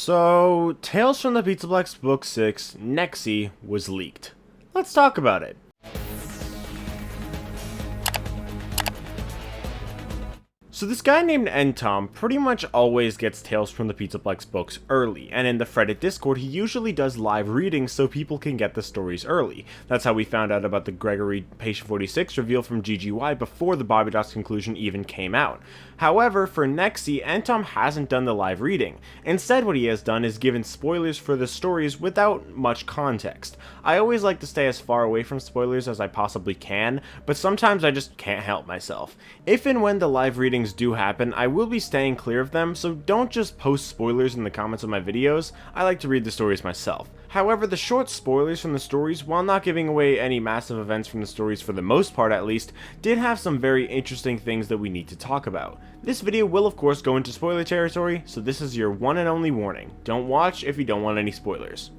So, Tales from the Pizzaplex Book 6, NEXIE was leaked. Let's talk about it. So this guy named Tom pretty much always gets Tales from the Pizzaplex books early, and in the Reddit Discord he usually does live readings so people can get the stories early. That's how we found out about the Gregory Patient 46 reveal from GGY before the Bobby Dots conclusion even came out. However, for NEXIE, Tom hasn't done the live reading. Instead, what he has done is given spoilers for the stories without much context. I always like to stay as far away from spoilers as I possibly can, but sometimes I just can't help myself. If and when the live readings do happen, I will be staying clear of them, so don't just post spoilers in the comments of my videos. I like to read the stories myself. However, the short spoilers from the stories, while not giving away any massive events from the stories for the most part at least, did have some very interesting things that we need to talk about. This video will of course go into spoiler territory, so this is your one and only warning. Don't watch if you don't want any spoilers.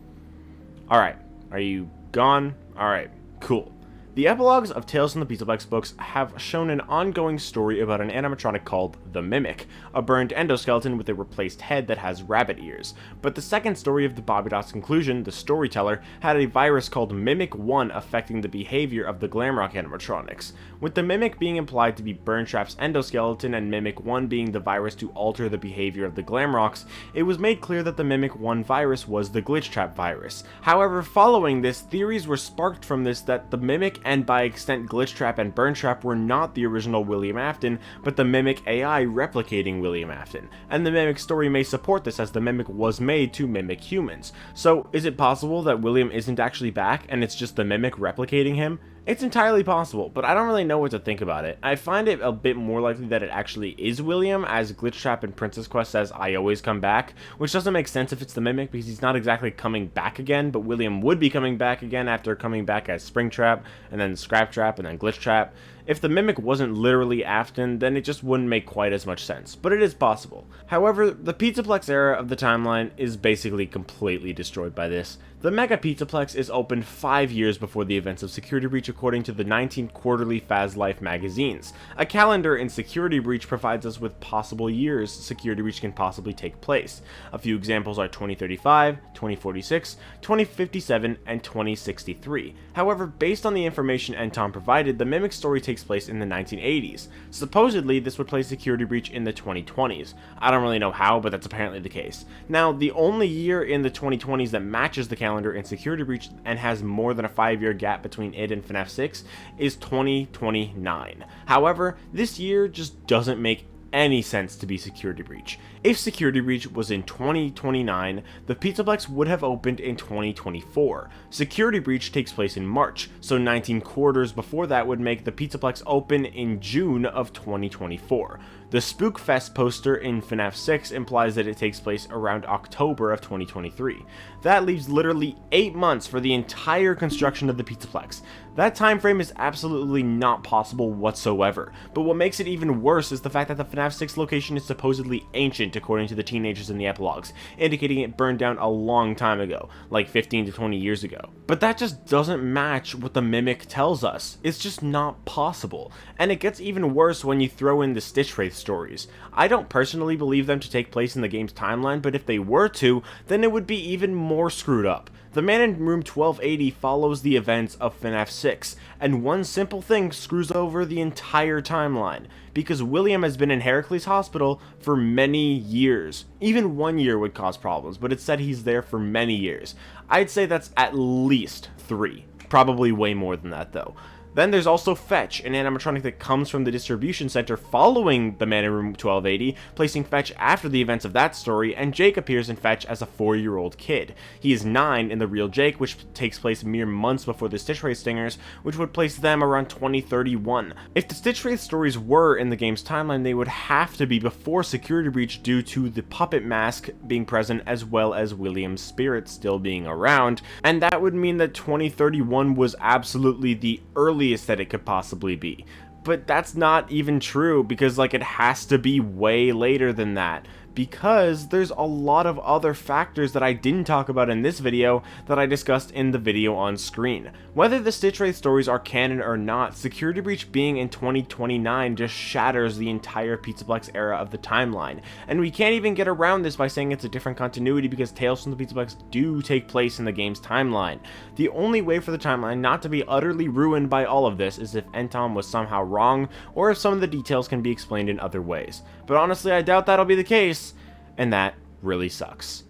Alright, are you gone? Alright, cool. The epilogues of Tales from the Pizzaplex books have shown an ongoing story about an animatronic called the Mimic, a burned endoskeleton with a replaced head that has rabbit ears. But the second story of the Bobby Dots conclusion, the storyteller, had a virus called Mimic 1 affecting the behavior of the Glamrock animatronics, with the Mimic being implied to be Burntrap's endoskeleton and Mimic 1 being the virus to alter the behavior of the Glamrocks. It was made clear that the Mimic 1 virus was the Glitchtrap virus. However, following this, theories were sparked from this that the Mimic and by extent Glitchtrap and Burntrap were not the original William Afton, but the Mimic AI replicating William Afton, and the Mimic story may support this as the Mimic was made to mimic humans. So is it possible that William isn't actually back and it's just the Mimic replicating him? It's entirely possible, but I don't really know what to think about it. I find it a bit more likely that it actually is William, as Glitchtrap in Princess Quest says, "I always come back," which doesn't make sense if it's the Mimic, because he's not exactly coming back again, but William would be coming back again after coming back as Springtrap, and then Scraptrap, and then Glitchtrap. If the Mimic wasn't literally Afton, then it just wouldn't make quite as much sense, but it is possible. However, the Pizzaplex era of the timeline is basically completely destroyed by this. The Mega Pizzaplex is opened 5 years before the events of Security Breach according to the 19 quarterly Faz Life magazines. A calendar in Security Breach provides us with possible years Security Breach can possibly take place. A few examples are 2035, 2046, 2057, and 2063. However, based on the information Tom provided, the Mimic story takes place in the 1980s. Supposedly, this would place Security Breach in the 2020s. I don't really know how, but that's apparently the case. Now, the only year in the 2020s that matches the calendar in Security Breach and has more than a 5-year gap between it and FNAF 6 is 2029. However, this year just doesn't make any sense to be Security Breach. If Security Breach was in 2029, the Pizzaplex would have opened in 2024. Security Breach takes place in March, so 19 quarters before that would make the Pizzaplex open in June of 2024. The Spookfest poster in FNAF 6 implies that it takes place around October of 2023. That leaves literally 8 months for the entire construction of the Pizzaplex. That time frame is absolutely not possible whatsoever, but what makes it even worse is the fact that the FNAF 6 location is supposedly ancient according to the teenagers in the epilogues, indicating it burned down a long time ago, like 15 to 20 years ago. But that just doesn't match what the Mimic tells us. It's just not possible. And it gets even worse when you throw in the Stitch Wraith stories. I don't personally believe them to take place in the game's timeline, but if they were to, then it would be even more screwed up. The man in room 1280 follows the events of FNAF 6, and one simple thing screws over the entire timeline, because William has been in Heracles Hospital for many years. Even 1 year would cause problems, but it said he's there for many years. I'd say that's at least 3. Probably way more than that though. Then there's also Fetch, an animatronic that comes from the distribution center following the man in room 1280, placing Fetch after the events of that story, and Jake appears in Fetch as a 4-year-old kid. He is 9 in the real Jake, which takes place mere months before the Stitch Wraith Stingers, which would place them around 2031. If the Stitch Wraith stories were in the game's timeline, they would have to be before Security Breach due to the puppet mask being present as well as William's spirit still being around, and that would mean that 2031 was absolutely the earliest that it could possibly be. But that's not even true, because it has to be way later than that, because there's a lot of other factors that I didn't talk about in this video that I discussed in the video on screen. Whether the Stitch Wraith stories are canon or not, Security Breach being in 2029 just shatters the entire Pizzaplex era of the timeline, and we can't even get around this by saying it's a different continuity because Tales from the Pizzaplex do take place in the game's timeline. The only way for the timeline not to be utterly ruined by all of this is if Entom was somehow wrong, or if some of the details can be explained in other ways. But honestly, I doubt that'll be the case, and that really sucks.